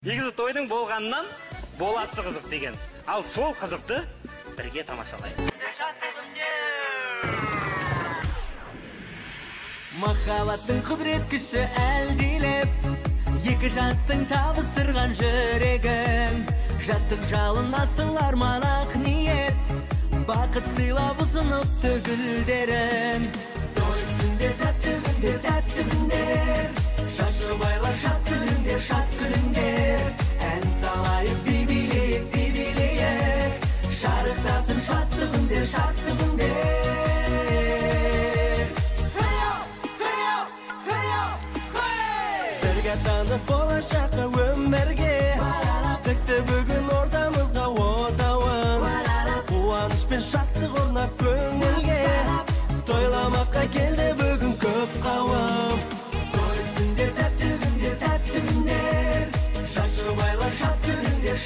Негізі тойдың болғаннан болатысы қызық деген. Ал сол қызықты бірге тамашалайық. Махаббаттың құдірет күші әлдилеп, екі жастың табыстырған жүрегін. Жастық жалын асыл арман ақ ниет, бақыт сыйлап ұсынып гүлдерін. Той үстінде тәтті күндер, шашып айлар шат күліңдер. Ән салайық, би билейік, шарықтасын шатты күндер. Танып болашаққа өмірге, тікті бүгін ортамызға отауын. Қуаныш пен шаттық орнап көңілге, тойламаққа келді бүгін көп қауым. Той үстінде тәтті күндер, шашып айлар шат күліңдер.